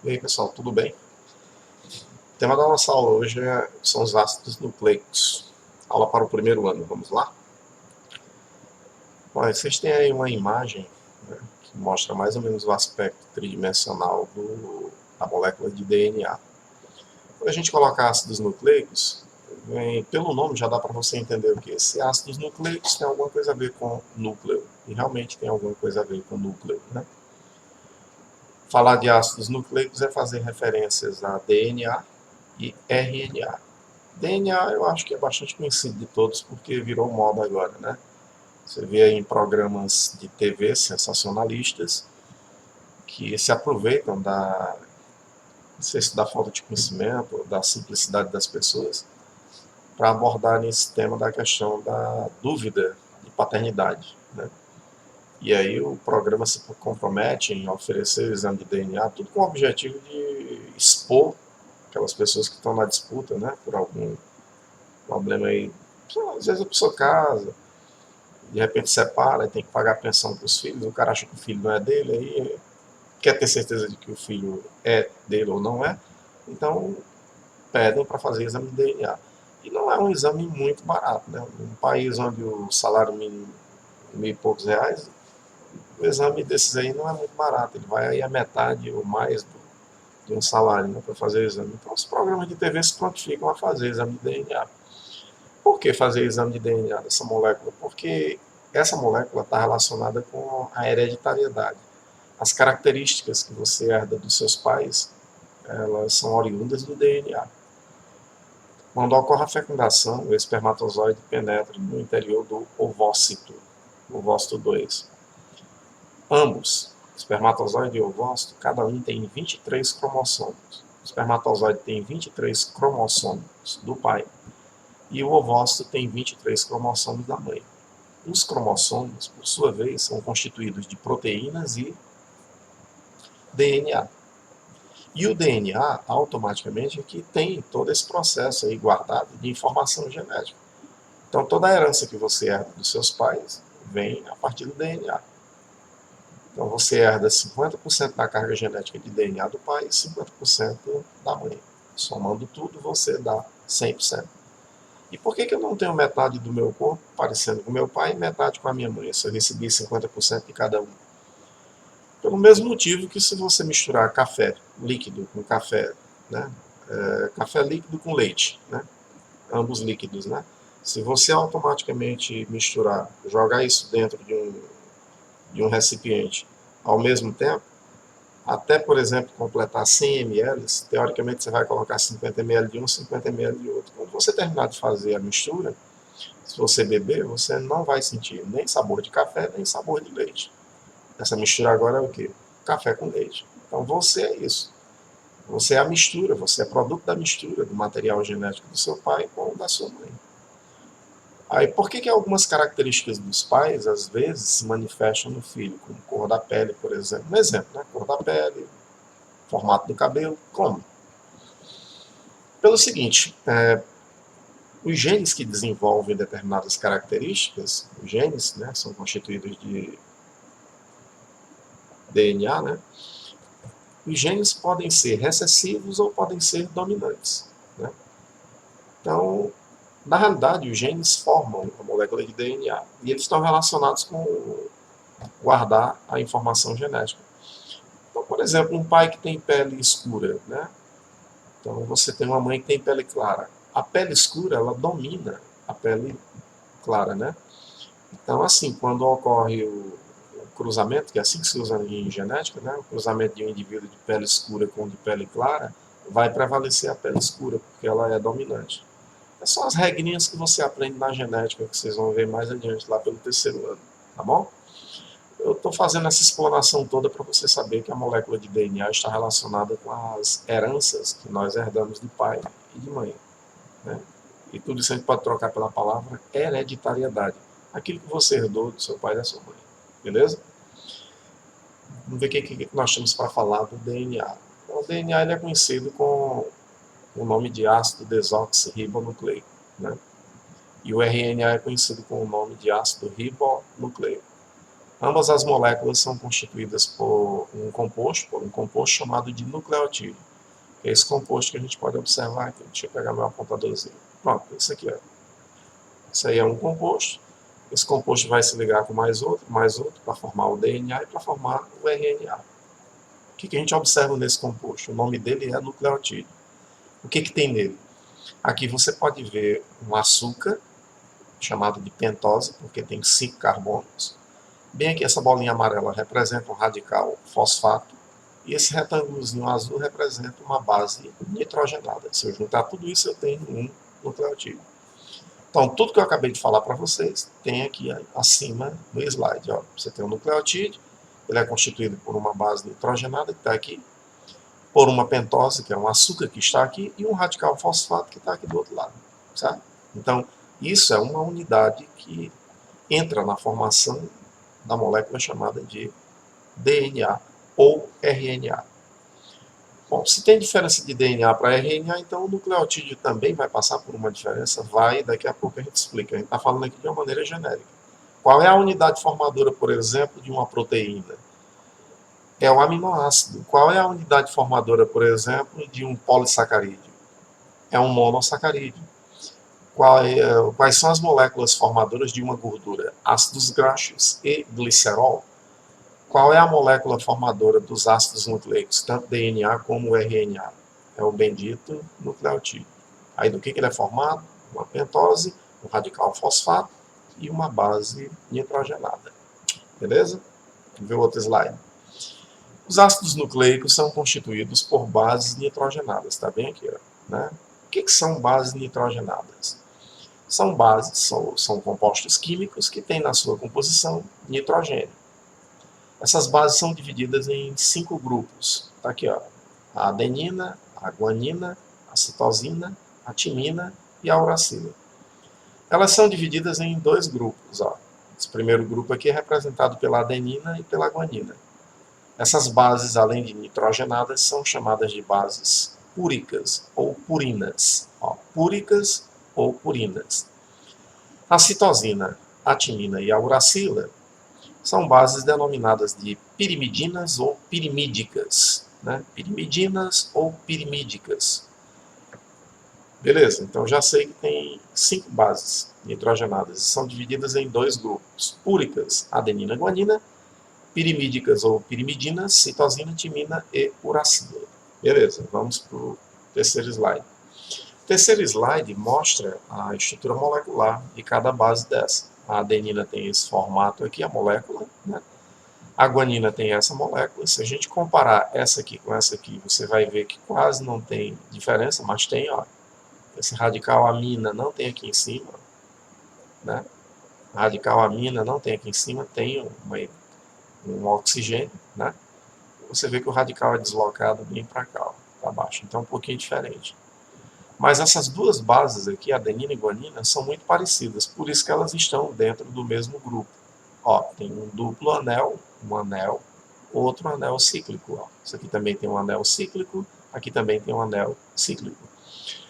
E aí, pessoal, tudo bem? O tema da nossa aula hoje são os ácidos nucleicos. Aula para o primeiro ano, vamos lá? Bom, vocês têm aí uma imagem, né, que mostra mais ou menos o aspecto tridimensional da molécula de DNA. Quando a gente coloca ácidos nucleicos, pelo nome já dá para você entender o que? Esse ácidos nucleicos tem alguma coisa a ver com núcleo. E realmente tem alguma coisa a ver com núcleo, né? Falar de ácidos nucleicos é fazer referências a DNA e RNA. DNA eu acho que é bastante conhecido de todos porque virou moda agora, né? Você vê aí em programas de TV sensacionalistas que se aproveitam não sei se da falta de conhecimento, da simplicidade das pessoas, para abordar esse tema da questão da dúvida de paternidade, né? E aí o programa se compromete em oferecer o exame de DNA, tudo com o objetivo de expor aquelas pessoas que estão na disputa, né, por algum problema aí. Às vezes a pessoa casa, de repente separa, tem que pagar a pensão para os filhos, o cara acha que o filho não é dele, aí quer ter certeza de que o filho é dele ou não é, então pedem para fazer exame de DNA. E não é um exame muito barato, né? Um país onde o salário mínimo é mil e poucos reais, o exame desses aí não é muito barato, ele vai aí a metade ou mais de um salário, né, para fazer o exame. Então os programas de TV se prontificam a fazer exame de DNA. Por que fazer exame de DNA dessa molécula? Porque essa molécula está relacionada com a hereditariedade. As características que você herda dos seus pais, elas são oriundas do DNA. Quando ocorre a fecundação, o espermatozoide penetra no interior do ovócito, ovócito 2. Ambos, espermatozoide e ovócito, cada um tem 23 cromossomos. O espermatozoide tem 23 cromossomos do pai e o ovócito tem 23 cromossomos da mãe. Os cromossomos, por sua vez, são constituídos de proteínas e DNA. E o DNA, automaticamente, é que tem todo esse processo aí guardado de informação genética. Então, toda a herança que você herda dos seus pais vem a partir do DNA. Então, você herda 50% da carga genética de DNA do pai e 50% da mãe. Somando tudo, você dá 100%. E por que eu não tenho metade do meu corpo parecendo com meu pai e metade com a minha mãe, se eu recebi 50% de cada um? Pelo mesmo motivo que se você misturar café líquido com café, né? Café líquido com leite, né? Ambos líquidos, né? Se você automaticamente misturar, jogar isso dentro de um recipiente ao mesmo tempo, até, por exemplo, completar 100 ml, teoricamente você vai colocar 50 ml de um, 50 ml de outro. Quando você terminar de fazer a mistura, se você beber, você não vai sentir nem sabor de café, nem sabor de leite. Essa mistura agora é o quê? Café com leite. Então você é isso. Você é a mistura, você é produto da mistura do material genético do seu pai com o da sua mãe. Aí, por que algumas características dos pais, às vezes, se manifestam no filho, como cor da pele, por exemplo? Um exemplo, né? Cor da pele, formato do cabelo, como? Pelo seguinte, os genes que desenvolvem determinadas características, os genes, né, são constituídos de DNA, né? Os genes podem ser recessivos ou podem ser dominantes, né? Então, na realidade, os genes formam a molécula de DNA e eles estão relacionados com guardar a informação genética. Então, por exemplo, um pai que tem pele escura, né? Então, você tem uma mãe que tem pele clara. A pele escura, ela domina a pele clara, né? Então, assim, quando ocorre o cruzamento, que é assim que se usa em genética, né? O cruzamento de um indivíduo de pele escura com de pele clara, vai prevalecer a pele escura, porque ela é dominante. São as regrinhas que você aprende na genética, que vocês vão ver mais adiante, lá pelo terceiro ano, tá bom? Eu estou fazendo essa explanação toda para você saber que a molécula de DNA está relacionada com as heranças que nós herdamos de pai e de mãe, né? E tudo isso a gente pode trocar pela palavra hereditariedade. Aquilo que você herdou do seu pai e da sua mãe. Beleza? Vamos ver o que nós temos para falar do DNA. O DNA ele é conhecido com o nome de ácido desoxirribonucleico, né? E o RNA é conhecido com o nome de ácido ribonucleico. Ambas as moléculas são constituídas por um composto chamado de nucleotídeo. É esse composto que a gente pode observar aqui. Deixa eu pegar meu apontadorzinho. Pronto, isso aqui é. Isso aí é um composto. Esse composto vai se ligar com mais outro, para formar o DNA e para formar o RNA. O que a gente observa nesse composto? O nome dele é nucleotídeo. O que tem nele? Aqui você pode ver um açúcar, chamado de pentose, porque tem 5 carbonos. Bem aqui, essa bolinha amarela representa um radical fosfato, e esse retângulozinho azul representa uma base nitrogenada. Se eu juntar tudo isso, eu tenho um nucleotídeo. Então, tudo que eu acabei de falar para vocês, tem aqui acima no slide. Ó. Você tem um nucleotídeo, ele é constituído por uma base nitrogenada, que está aqui, por uma pentose, que é um açúcar que está aqui, e um radical fosfato, que está aqui do outro lado. Certo? Então, isso é uma unidade que entra na formação da molécula chamada de DNA ou RNA. Bom, se tem diferença de DNA para RNA, então o nucleotídeo também vai passar por uma diferença? Vai, daqui a pouco a gente explica. A gente está falando aqui de uma maneira genérica. Qual é a unidade formadora, por exemplo, de uma proteína? É o aminoácido. Qual é a unidade formadora, por exemplo, de um polissacarídeo? É um monossacarídeo. Quais são as moléculas formadoras de uma gordura? Ácidos graxos e glicerol. Qual é a molécula formadora dos ácidos nucleicos, tanto DNA como RNA? É o bendito nucleotídeo. Aí do que ele é formado? Uma pentose, um radical fosfato e uma base nitrogenada. Beleza? Vamos ver o outro slide. Os ácidos nucleicos são constituídos por bases nitrogenadas. Está bem aqui, ó, né? O que são bases nitrogenadas? São bases, são compostos químicos que têm na sua composição nitrogênio. Essas bases são divididas em 5 grupos. Está aqui, ó, a adenina, a guanina, a citosina, a timina e a uracila. Elas são divididas em 2 grupos. Ó. Esse primeiro grupo aqui é representado pela adenina e pela guanina. Essas bases, além de nitrogenadas, são chamadas de bases púricas ou purinas. Ó, púricas ou purinas. A citosina, a timina e a uracila são bases denominadas de pirimidinas ou pirimídicas. Né? Pirimidinas ou pirimídicas. Beleza, então já sei que tem 5 bases nitrogenadas. São divididas em 2 grupos. Púricas, adenina e guanina. Pirimídicas ou pirimidinas, citosina, timina e uracila. Beleza, vamos para o terceiro slide. O terceiro slide mostra a estrutura molecular de cada base dessa. A adenina tem esse formato aqui, a molécula, né? A guanina tem essa molécula. Se a gente comparar essa aqui com essa aqui, você vai ver que quase não tem diferença, mas tem, ó. Esse radical amina não tem aqui em cima, né? A radical amina não tem aqui em cima, tem um oxigênio, né? Você vê que o radical é deslocado bem para cá, para baixo. Então é um pouquinho diferente. Mas essas duas bases aqui, adenina e guanina, são muito parecidas, por isso que elas estão dentro do mesmo grupo. Ó, tem um duplo anel, outro anel cíclico. Ó. Isso aqui também tem um anel cíclico, aqui também tem um anel cíclico.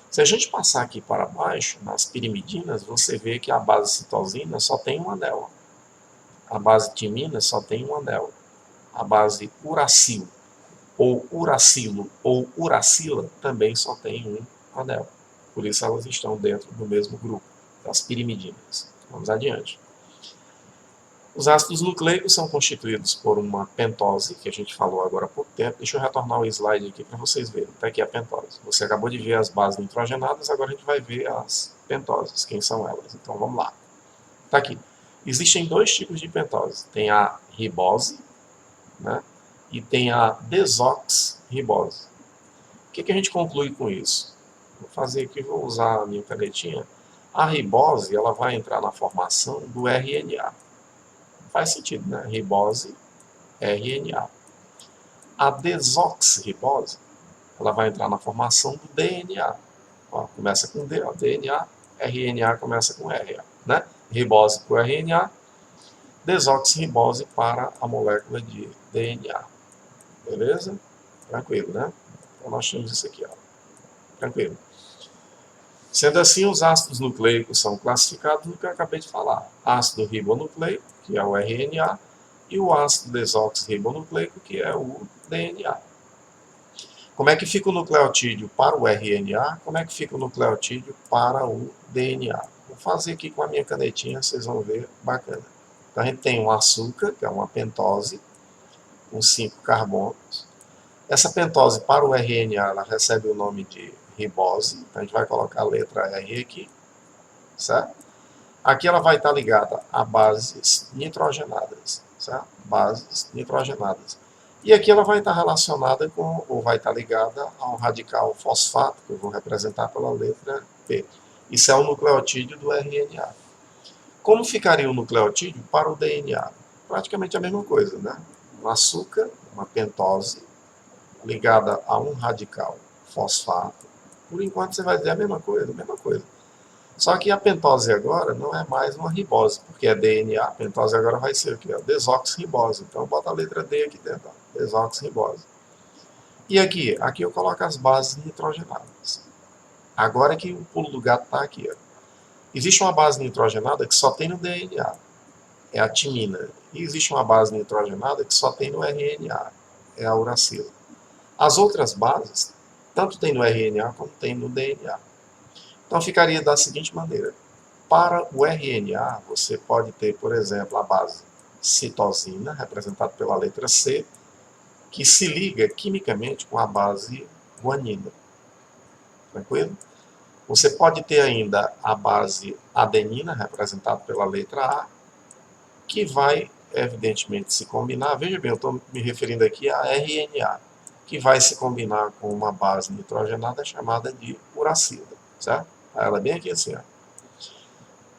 Se a gente passar aqui para baixo, nas pirimidinas, você vê que a base citosina só tem um anel. A base timina só tem um anel. A base uracil, ou uracilo, ou uracila, também só tem um anel. Por isso elas estão dentro do mesmo grupo, das pirimidinas. Vamos adiante. Os ácidos nucleicos são constituídos por uma pentose, que a gente falou agora há pouco tempo. Deixa eu retornar o slide aqui para vocês verem. Está aqui a pentose. Você acabou de ver as bases nitrogenadas, agora a gente vai ver as pentoses, quem são elas. Então vamos lá. Está aqui. Existem 2 tipos de pentose. Tem a ribose, né? E tem a desoxirribose. O que a gente conclui com isso? Vou fazer aqui, vou usar a minha canetinha. A ribose, ela vai entrar na formação do RNA. Faz sentido, né? Ribose, RNA. A desoxirribose, ela vai entrar na formação do DNA. Ó, começa com D, ó, DNA, RNA começa com R, né? Ribose para o RNA, desoxirribose para a molécula de DNA. Beleza? Tranquilo, né? Então nós temos isso aqui, ó. Tranquilo. Sendo assim, os ácidos nucleicos são classificados no que eu acabei de falar. Ácido ribonucleico, que é o RNA, e o ácido desoxirribonucleico, que é o DNA. Como é que fica o nucleotídeo para o RNA? Como é que fica o nucleotídeo para o DNA? Vou fazer aqui com a minha canetinha, vocês vão ver, bacana. Então a gente tem um açúcar, que é uma pentose, com 5 carbonos. Essa pentose para o RNA, ela recebe o nome de ribose, então a gente vai colocar a letra R aqui, certo? Aqui ela vai estar ligada a bases nitrogenadas, certo? Bases nitrogenadas. E aqui ela vai estar relacionada com, ou vai estar ligada a um radical fosfato, que eu vou representar pela letra P. Isso é o nucleotídeo do RNA. Como ficaria o nucleotídeo para o DNA? Praticamente a mesma coisa, né? Um açúcar, uma pentose, ligada a um radical fosfato. Por enquanto você vai dizer a mesma coisa, a mesma coisa. Só que a pentose agora não é mais uma ribose, porque é DNA. A pentose agora vai ser o quê? Desoxirribose. Então bota a letra D aqui dentro, desoxirribose. E aqui? Aqui eu coloco as bases nitrogenadas. Agora que o pulo do gato está aqui. Ó. Existe uma base nitrogenada que só tem no DNA, é a timina. E existe uma base nitrogenada que só tem no RNA, é a uracila. As outras bases, tanto tem no RNA como tem no DNA. Então ficaria da seguinte maneira. Para o RNA, você pode ter, por exemplo, a base citosina, representada pela letra C, que se liga quimicamente com a base guanina. Tranquilo? Você pode ter ainda a base adenina, representada pela letra A, que vai, evidentemente, se combinar. Veja bem, eu estou me referindo aqui a RNA, que vai se combinar com uma base nitrogenada chamada de uracila, certo? Ela é bem aqui assim, ó.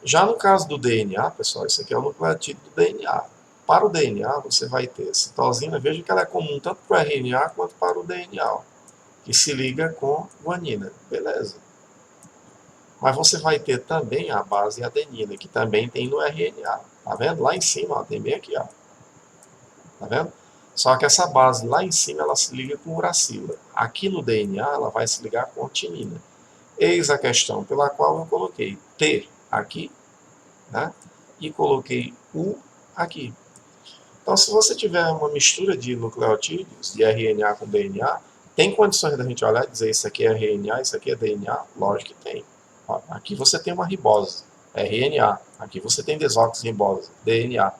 Já no caso do DNA, pessoal, isso aqui é o nucleotídeo do DNA. Para o DNA, você vai ter citosina, veja que ela é comum tanto para o RNA quanto para o DNA, ó, que se liga com guanina, beleza. Mas você vai ter também a base adenina, que também tem no RNA, tá vendo? Lá em cima, ó, tem bem aqui, ó. Tá vendo? Só que essa base lá em cima, ela se liga com uracila. Aqui no DNA, ela vai se ligar com timina. Eis a questão pela qual eu coloquei T aqui, né? E coloquei U aqui. Então, se você tiver uma mistura de nucleotídeos, de RNA com DNA, tem condições da gente olhar e dizer isso aqui é RNA, isso aqui é DNA? Lógico que tem. Ó, aqui você tem uma ribose, RNA. Aqui você tem desoxirribose, DNA.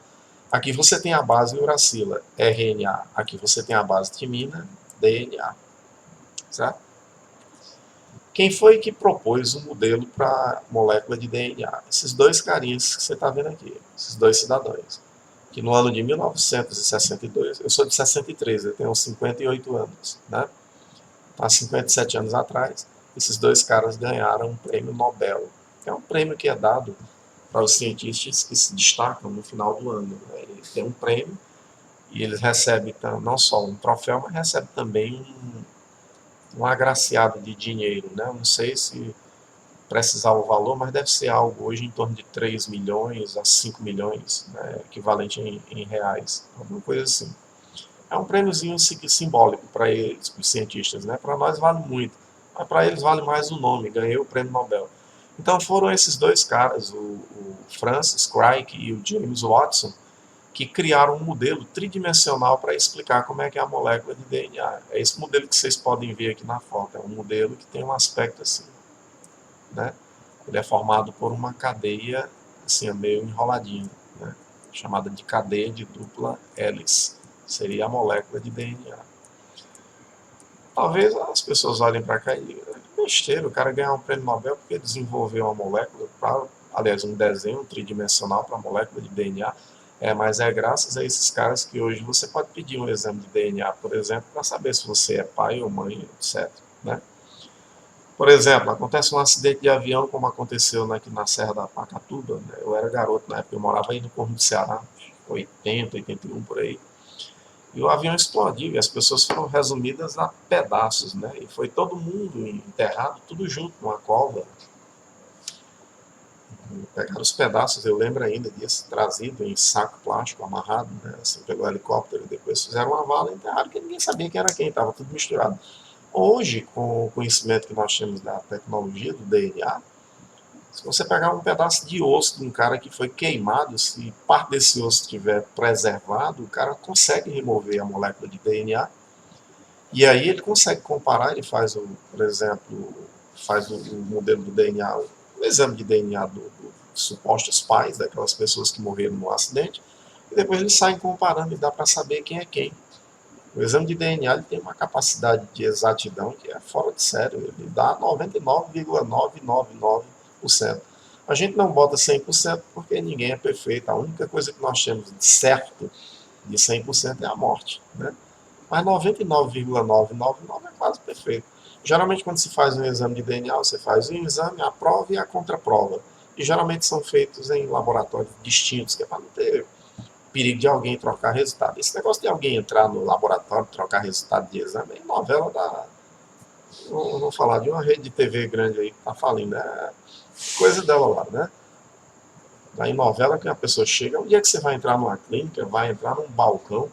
Aqui você tem a base uracila, RNA. Aqui você tem a base timina, DNA. Certo? Quem foi que propôs o modelo para a molécula de DNA? Esses dois carinhas que você está vendo aqui, esses dois cidadãos. Que no ano de 1962, eu sou de 63, eu tenho 58 anos, né? Há 57 anos atrás, esses dois caras ganharam um prêmio Nobel, que é um prêmio que é dado para os cientistas que se destacam no final do ano. Né? Eles têm um prêmio e eles recebem não só um troféu, mas recebem também um agraciado de dinheiro, né? Eu não sei se precisar o valor, mas deve ser algo hoje em torno de 3 milhões a 5 milhões, né? Equivalente em reais, alguma coisa assim. É um prêmiozinho simbólico para eles, para os cientistas, né? Para nós vale muito, mas para eles vale mais o nome, ganhei o prêmio Nobel. Então foram esses dois caras, o Francis Crick e o James Watson, que criaram um modelo tridimensional para explicar como é que é a molécula de DNA. É esse modelo que vocês podem ver aqui na foto. É um modelo que tem um aspecto assim, né? Ele é formado por uma cadeia assim, meio enroladinha, né? Chamada de cadeia de dupla hélice. Seria a molécula de DNA. Talvez as pessoas olhem para cá e digam, besteira, o cara ganhar um prêmio Nobel porque desenvolveu uma molécula, aliás, um desenho tridimensional para a molécula de DNA. Mas é graças a esses caras que hoje você pode pedir um exame de DNA, por exemplo, para saber se você é pai ou mãe, etc. Né? Por exemplo, acontece um acidente de avião, como aconteceu aqui na Serra da Pacatuba. Né? Eu era garoto na época, eu morava aí no Corno do Ceará, 80, 81 por aí. E o avião explodiu e as pessoas foram resumidas a pedaços, né? E foi todo mundo enterrado, tudo junto, numa cova. Pegaram os pedaços, eu lembro ainda disso, trazido em saco plástico, amarrado, né? Assim, pelo helicóptero, e depois fizeram uma vala e enterraram, que ninguém sabia quem era quem, estava tudo misturado. Hoje, com o conhecimento que nós temos da tecnologia do DNA, Se você pegar um pedaço de osso de um cara que foi queimado, se parte desse osso estiver preservado, o cara consegue remover a molécula de DNA e aí ele consegue comparar, ele faz, por exemplo, faz o modelo do DNA, o exame de DNA dos supostos pais, daquelas pessoas que morreram no acidente, e depois eles saem comparando e dá para saber quem é quem. O exame de DNA ele tem uma capacidade de exatidão que é fora de sério, ele dá 99,999%. A gente não bota 100% porque ninguém é perfeito, a única coisa que nós temos de certo de 100% é a morte, né? Mas 99,999 é quase perfeito. Geralmente, quando se faz um exame de DNA, você faz um exame, a prova e a contraprova. E geralmente são feitos em laboratórios distintos, que é para não ter perigo de alguém trocar resultado. Esse negócio de alguém entrar no laboratório, trocar resultado de exame, é novela da. Não vou falar de uma rede de TV grande aí que está falindo, é coisa dela lá, né? Aí novela que a pessoa chega, um dia que você vai entrar numa clínica, vai entrar num balcão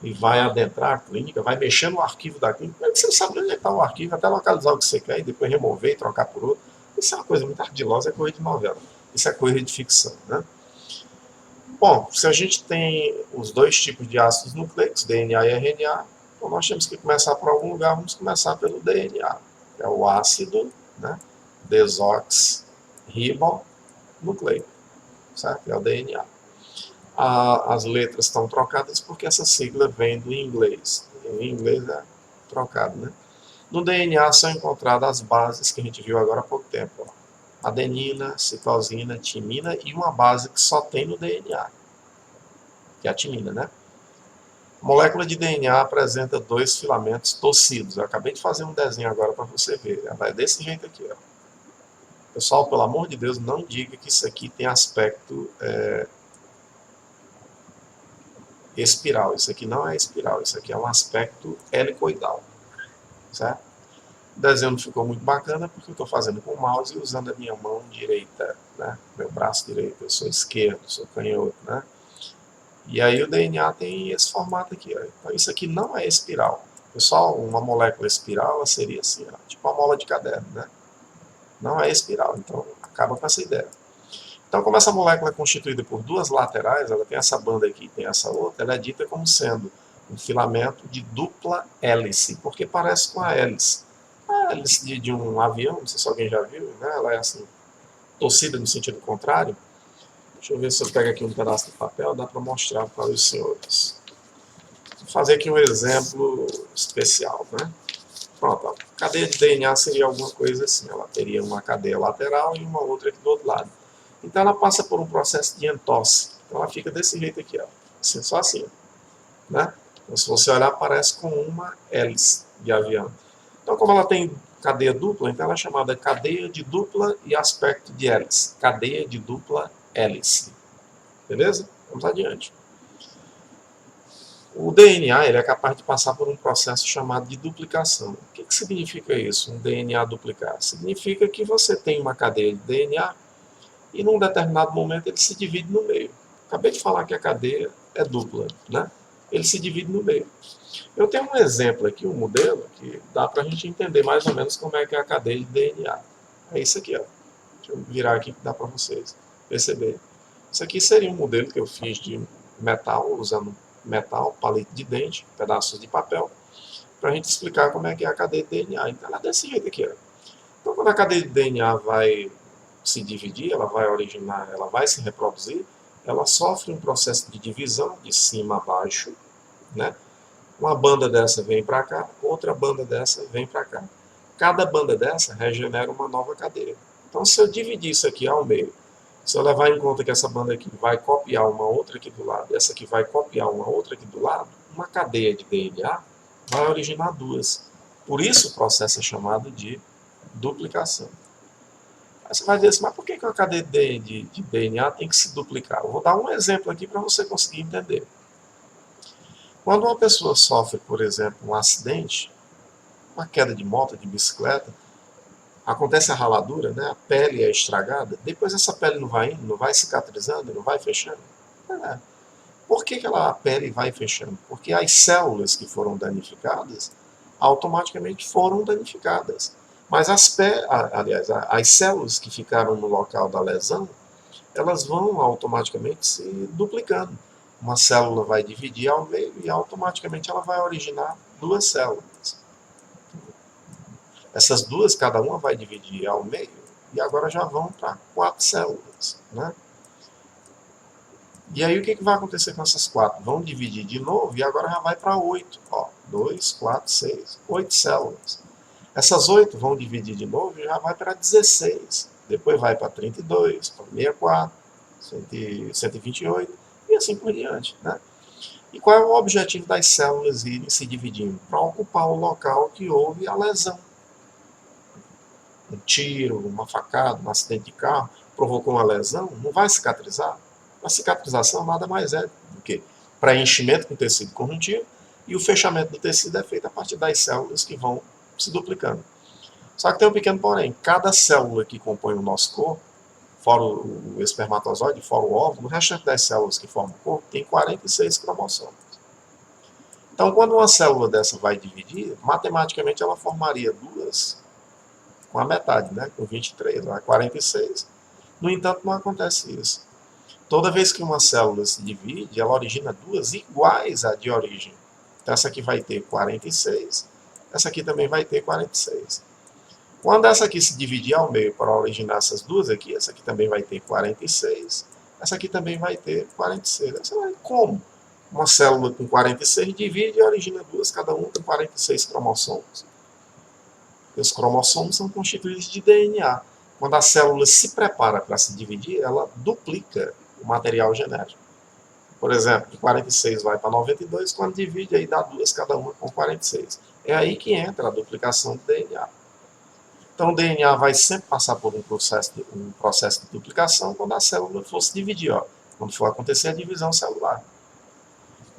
e vai adentrar a clínica, vai mexer no arquivo da clínica, mas você não sabe onde está o arquivo, até localizar o que você quer e depois remover e trocar por outro. Isso é uma coisa muito ardilosa, é coisa de novela. Isso é coisa de ficção, né? Bom, se a gente tem os dois tipos de ácidos nucleicos, DNA e RNA, então nós temos que começar por algum lugar, vamos começar pelo DNA, que é o ácido, né, desoxirribonucleico, certo? É o DNA. As letras estão trocadas porque essa sigla vem do inglês. Em inglês é trocado, né? No DNA são encontradas as bases que a gente viu agora há pouco tempo. Ó. Adenina, citosina, timina e uma base que só tem no DNA, que é a timina, né? A molécula de DNA apresenta dois filamentos torcidos. Eu acabei de fazer um desenho agora para você ver. Ela é desse jeito aqui, ó. Pessoal, pelo amor de Deus, não diga que isso aqui tem aspecto espiral. Isso aqui não é espiral, isso aqui é um aspecto helicoidal, certo? O desenho não ficou muito bacana porque eu estou fazendo com o mouse e usando a minha mão direita, né? Meu braço direito, eu sou esquerdo, sou canhoto, né? E aí o DNA tem esse formato aqui, ó. Então isso aqui não é espiral. Pessoal, uma molécula espiral ela seria assim, ó, tipo uma mola de caderno, né? Não é espiral, então acaba com essa ideia. Então, como essa molécula é constituída por duas laterais, ela tem essa banda aqui e tem essa outra, ela é dita como sendo um filamento de dupla hélice, porque parece com a hélice. A hélice de um avião, não sei se alguém já viu, né? Ela é assim, torcida no sentido contrário. Deixa eu ver se eu pego aqui um pedaço de papel, dá para mostrar para os senhores. Vou fazer aqui um exemplo especial, né? Pronto, a cadeia de DNA seria alguma coisa assim, ela teria uma cadeia lateral e uma outra aqui do outro lado. Então ela passa por um processo de entosse. Então ela fica desse jeito aqui, ó. Assim, só assim, né? Então, se você olhar, parece com uma hélice de avião. Então, como ela tem cadeia dupla, então ela é chamada cadeia de dupla e aspecto de hélice. Cadeia de dupla hélice. Beleza? Vamos adiante. O DNA ele é capaz de passar por um processo chamado de duplicação. O que significa isso, um DNA duplicar? Significa que você tem uma cadeia de DNA e num determinado momento ele se divide no meio. Acabei de falar que a cadeia é dupla, né? Ele se divide no meio. Eu tenho um exemplo aqui, um modelo, que dá para a gente entender mais ou menos como é que é a cadeia de DNA. É isso aqui, ó. Deixa eu virar aqui que dá para vocês perceberem. Isso aqui seria um modelo que eu fiz de metal, usando metal, palito de dente, pedaços de papel, para a gente explicar como é que é a cadeia de DNA. Então ela é desse jeito aqui, ó. Então quando a cadeia de DNA vai se dividir, ela vai originar, ela vai se reproduzir, ela sofre um processo de divisão de cima a baixo, né? Uma banda dessa vem para cá, outra banda dessa vem para cá. Cada banda dessa regenera uma nova cadeia. Então, se eu dividir isso aqui ao meio, se eu levar em conta que essa banda aqui vai copiar uma outra aqui do lado, essa aqui vai copiar uma outra aqui do lado, uma cadeia de DNA vai originar duas. Por isso o processo é chamado de duplicação. Aí você vai dizer assim, mas por que uma cadeia de DNA tem que se duplicar? Eu vou dar um exemplo aqui para você conseguir entender. Quando uma pessoa sofre, por exemplo, um acidente, uma queda de moto, de bicicleta, acontece a raladura, né? A pele é estragada, depois essa pele não vai indo, não vai cicatrizando, não vai fechando. Por que a pele vai fechando? Porque as células que foram danificadas automaticamente foram danificadas. Mas as células que ficaram no local da lesão, elas vão automaticamente se duplicando. Uma célula vai dividir ao meio e automaticamente ela vai originar duas células. Essas duas, cada uma vai dividir ao meio e agora já vão para 4 células, né? E aí o que vai acontecer com essas 4? Vão dividir de novo e agora já vai para 8. Ó, 2, 4, 6, 8 células. Essas 8 vão dividir de novo e já vai para 16. Depois vai para 32, para 64, 128 e assim por diante, né? E qual é o objetivo das células irem se dividindo? Para ocupar o local que houve a lesão. Um tiro, uma facada, um acidente de carro provocou uma lesão, não vai cicatrizar? A cicatrização nada mais é do que preenchimento com tecido conjuntivo e o fechamento do tecido é feito a partir das células que vão se duplicando. Só que tem um pequeno porém. Cada célula que compõe o nosso corpo, fora o espermatozoide, fora o óvulo, o restante das células que formam o corpo tem 46 cromossomos. Então, quando uma célula dessa vai dividir, matematicamente ela formaria duas com a metade, né? Com 23, 46. No entanto, não acontece isso. Toda vez que uma célula se divide, ela origina duas iguais à de origem. Então, essa aqui vai ter 46, essa aqui também vai ter 46. Quando essa aqui se dividir ao meio para originar essas duas aqui, essa aqui também vai ter 46, essa aqui também vai ter 46. Você vai como? Uma célula com 46 divide e origina duas, cada uma com 46 cromossomos. E os cromossomos são constituídos de DNA. Quando a célula se prepara para se dividir, ela duplica o material genético. Por exemplo, de 46 vai para 92, quando divide, aí dá duas, cada uma com 46. É aí que entra a duplicação do DNA. Então, o DNA vai sempre passar por um processo de duplicação quando a célula for se dividir, ó, quando for acontecer a divisão celular.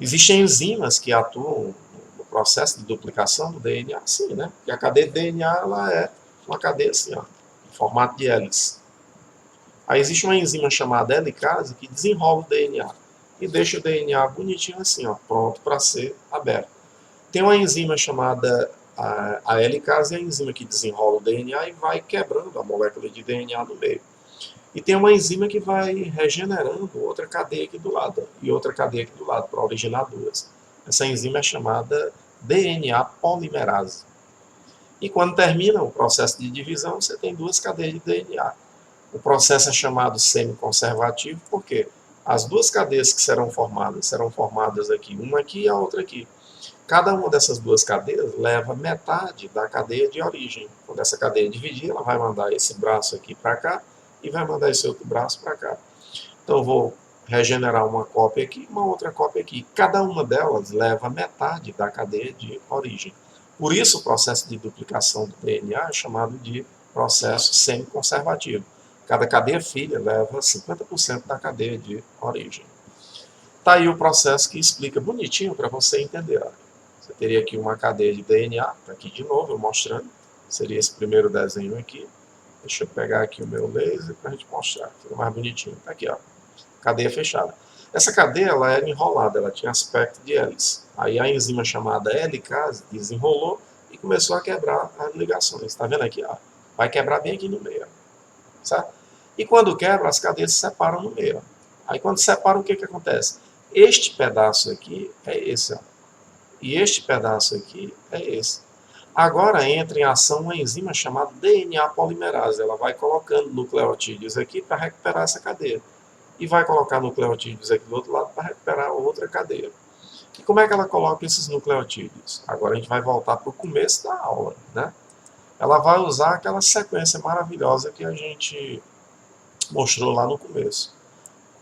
Existem enzimas que atuam no processo de duplicação do DNA, sim, né? Porque a cadeia de DNA ela é uma cadeia assim, ó, em formato de hélice. Aí existe uma enzima chamada helicase que desenrola o DNA e deixa o DNA bonitinho assim, ó, pronto para ser aberto. Tem uma enzima chamada a helicase, é a enzima que desenrola o DNA e vai quebrando a molécula de DNA no meio. E tem uma enzima que vai regenerando outra cadeia aqui do lado, e outra cadeia aqui do lado, para originar duas. Essa enzima é chamada DNA polimerase. E quando termina o processo de divisão, você tem duas cadeias de DNA. O processo é chamado semiconservativo, porque as duas cadeias que serão formadas aqui, uma aqui e a outra aqui. Cada uma dessas duas cadeias leva metade da cadeia de origem. Quando essa cadeia dividir, ela vai mandar esse braço aqui para cá e vai mandar esse outro braço para cá. Então, eu vou regenerar uma cópia aqui e uma outra cópia aqui. Cada uma delas leva metade da cadeia de origem. Por isso, o processo de duplicação do DNA é chamado de processo semiconservativo. Cada cadeia filha leva 50% da cadeia de origem. Está aí o processo que explica bonitinho para você entender. Você teria aqui uma cadeia de DNA, está aqui de novo, eu mostrando. Seria esse primeiro desenho aqui. Deixa eu pegar aqui o meu laser para a gente mostrar. Fica mais bonitinho. Está aqui, ó. Cadeia fechada. Essa cadeia ela era enrolada, ela tinha aspecto de hélice. Aí a enzima chamada helicase desenrolou e começou a quebrar as ligações. Está vendo aqui? Ó? Vai quebrar bem aqui no meio. Certo? E quando quebra, as cadeias se separam no meio. Aí quando separa, o que acontece? Este pedaço aqui é esse, ó. E este pedaço aqui é esse. Agora entra em ação uma enzima chamada DNA polimerase. Ela vai colocando nucleotídeos aqui para recuperar essa cadeia. E vai colocar nucleotídeos aqui do outro lado para recuperar a outra cadeia. E como é que ela coloca esses nucleotídeos? Agora a gente vai voltar para o começo da aula, né? Ela vai usar aquela sequência maravilhosa que a gente mostrou lá no começo.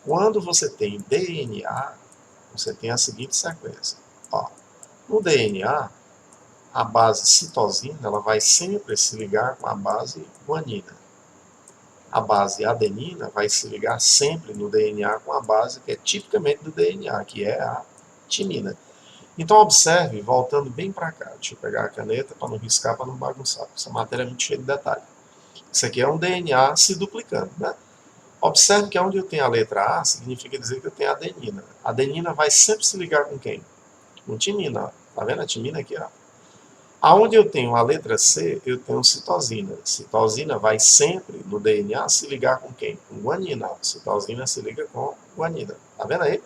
Quando você tem DNA, você tem a seguinte sequência. Ó, no DNA, a base citosina ela vai sempre se ligar com a base guanina. A base adenina vai se ligar sempre no DNA com a base que é tipicamente do DNA, que é a timina. Então observe, voltando bem para cá, deixa eu pegar a caneta para não riscar, para não bagunçar, essa matéria é muito cheia de detalhe. Isso aqui é um DNA se duplicando, né? Observe que onde eu tenho a letra A, significa dizer que eu tenho a adenina. A adenina vai sempre se ligar com quem? Com timina, ó. Tá vendo a timina aqui, ó? Aonde eu tenho a letra C, eu tenho citosina. Citosina vai sempre no DNA se ligar com quem? Com guanina. Citosina se liga com guanina. Tá vendo aí?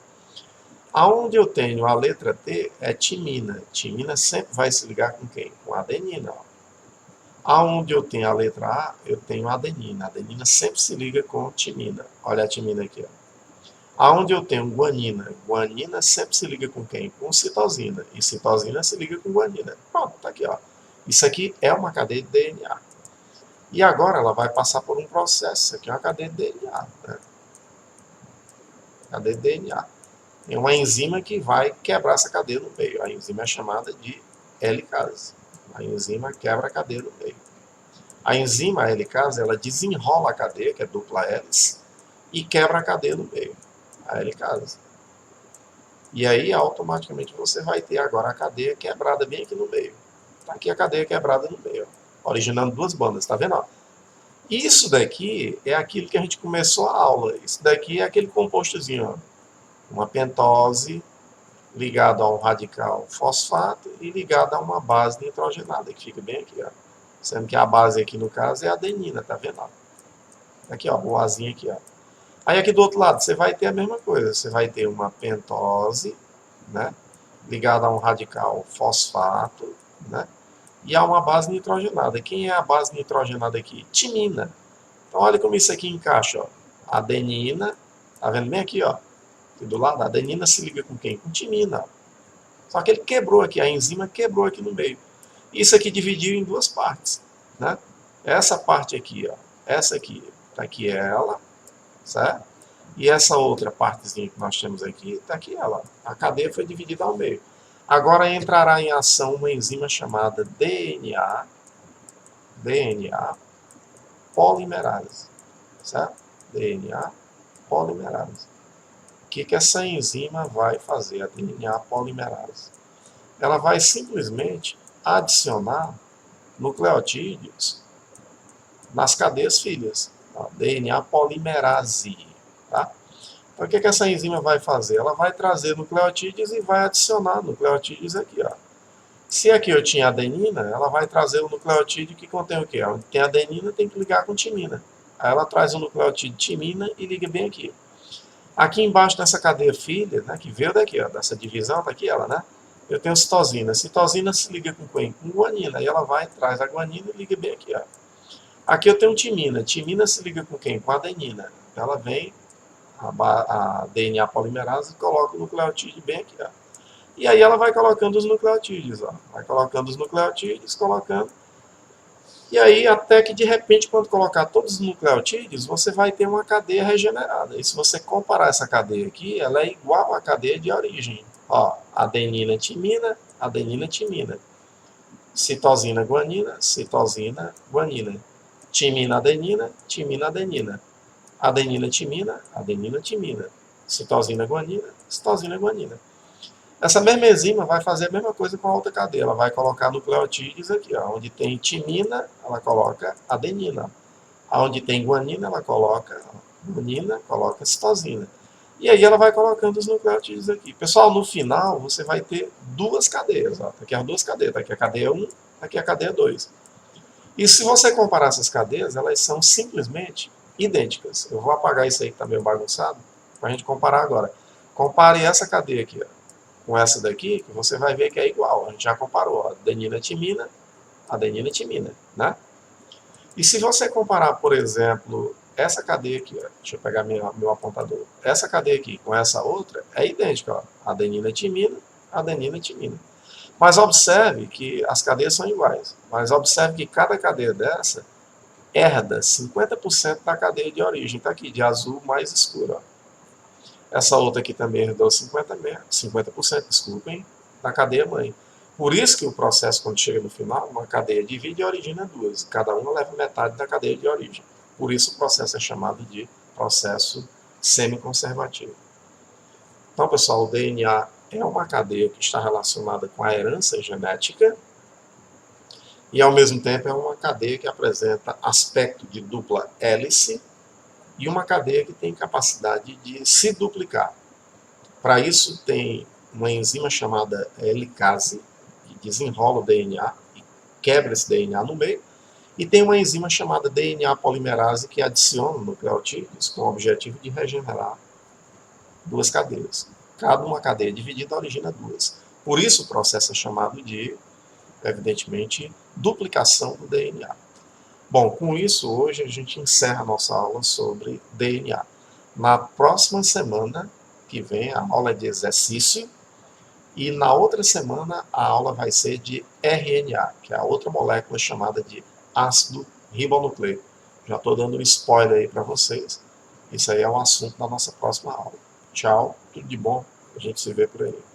Aonde eu tenho a letra T é timina. Timina sempre vai se ligar com quem? Com adenina. Aonde eu tenho a letra A, eu tenho adenina. Adenina sempre se liga com timina. Olha a timina aqui, ó. Aonde eu tenho guanina, guanina sempre se liga com quem? Com citosina. E citosina se liga com guanina. Pronto, tá aqui, ó. Isso aqui é uma cadeia de DNA. E agora ela vai passar por um processo. Isso aqui é uma cadeia de DNA. Né? Cadeia de DNA. Tem uma enzima que vai quebrar essa cadeia no meio. A enzima é chamada de helicase. A enzima quebra a cadeia no meio. A enzima, a helicase, ela desenrola a cadeia, que é dupla hélice, e quebra a cadeia no meio. A helicase. E aí, automaticamente, você vai ter agora a cadeia quebrada bem aqui no meio. Tá aqui a cadeia quebrada no meio, ó, originando duas bandas, tá vendo? Ó? Isso daqui é aquilo que a gente começou a aula. Isso daqui é aquele compostozinho, ó. Uma pentose ligado a um radical fosfato e ligado a uma base nitrogenada, que fica bem aqui, ó. Sendo que a base aqui, no caso, é a adenina, tá vendo? Ó? Aqui, ó, o Azinho aqui, ó. Aí aqui do outro lado, você vai ter a mesma coisa. Você vai ter uma pentose, né, ligada a um radical fosfato, né, e a uma base nitrogenada. Quem é a base nitrogenada aqui? Timina. Então, olha como isso aqui encaixa, ó. Adenina, tá vendo bem aqui, ó? Aqui do lado, a adenina se liga com quem? Com timina. Só que ele quebrou aqui, a enzima quebrou aqui no meio. Isso aqui dividiu em duas partes, né? Essa parte aqui, ó, essa aqui, tá aqui ela, certo? E essa outra partezinha que nós temos aqui, está aqui ela. A cadeia foi dividida ao meio. Agora entrará em ação uma enzima chamada DNA polimerase. Certo? DNA polimerase. O que essa enzima vai fazer, a DNA polimerase? Ela vai simplesmente adicionar nucleotídeos nas cadeias filhas. DNA polimerase. Tá? Então, o que essa enzima vai fazer? Ela vai trazer nucleotídeos e vai adicionar nucleotídeos aqui. Ó. Se aqui eu tinha adenina, ela vai trazer o nucleotídeo que contém o quê? Onde tem adenina, tem que ligar com timina. Aí ela traz o nucleotídeo timina e liga bem aqui. Aqui embaixo dessa cadeia filha, né, que veio daqui, ó, dessa divisão, tá aqui ela, né? Eu tenho citosina. Citosina se liga com quem? Com guanina. Aí ela vai, traz a guanina e liga bem aqui, ó. Aqui eu tenho timina. Timina se liga com quem? Com a adenina. Ela vem, a DNA polimerase, coloca o nucleotídeo bem aqui, ó. E aí ela vai colocando os nucleotídeos, ó. Vai colocando os nucleotídeos, colocando. E aí, até que de repente, quando colocar todos os nucleotídeos, você vai ter uma cadeia regenerada. E se você comparar essa cadeia aqui, ela é igual à cadeia de origem. Ó, adenina, timina. Citosina, guanina. Timina, adenina. Adenina, timina. Citosina, guanina. Essa mesma enzima vai fazer a mesma coisa com a outra cadeia. Ela vai colocar nucleotídeos aqui, ó. Onde tem timina, ela coloca adenina. Onde tem guanina, ela coloca guanina, coloca citosina. E aí ela vai colocando os nucleotídeos aqui. Pessoal, no final, você vai ter duas cadeias. Ó. Aqui as duas cadeias. Aqui a cadeia 1, aqui a cadeia 2. E se você comparar essas cadeias, elas são simplesmente idênticas. Eu vou apagar isso aí que está meio bagunçado, para a gente comparar agora. Compare essa cadeia aqui, ó, com essa daqui, que você vai ver que é igual. A gente já comparou, ó, adenina, timina, né? E se você comparar, por exemplo, essa cadeia aqui, ó, deixa eu pegar meu apontador, essa cadeia aqui com essa outra, é idêntica, ó, adenina, timina. Mas observe que as cadeias são iguais. Mas observe que cada cadeia dessa herda 50% da cadeia de origem. Está aqui, de azul mais escuro, ó. Essa outra aqui também herdou 50%, desculpem, da cadeia mãe. Por isso que o processo, quando chega no final, uma cadeia divide e origina duas. Cada uma leva metade da cadeia de origem. Por isso o processo é chamado de processo semiconservativo. Então, pessoal, o DNA é uma cadeia que está relacionada com a herança genética e, ao mesmo tempo, é uma cadeia que apresenta aspecto de dupla hélice e uma cadeia que tem capacidade de se duplicar. Para isso, tem uma enzima chamada helicase, que desenrola o DNA e quebra esse DNA no meio, e tem uma enzima chamada DNA polimerase que adiciona nucleotídeos com o objetivo de regenerar duas cadeias. Cada uma cadeia dividida origina duas. Por isso o processo é chamado de, evidentemente, duplicação do DNA. Bom, com isso, hoje a gente encerra a nossa aula sobre DNA. Na próxima semana que vem, a aula é de exercício, e na outra semana a aula vai ser de RNA, que é a outra molécula chamada de ácido ribonucleico. Já estou dando um spoiler aí para vocês. Isso aí é um assunto da nossa próxima aula. Tchau, tudo de bom, a gente se vê por aí.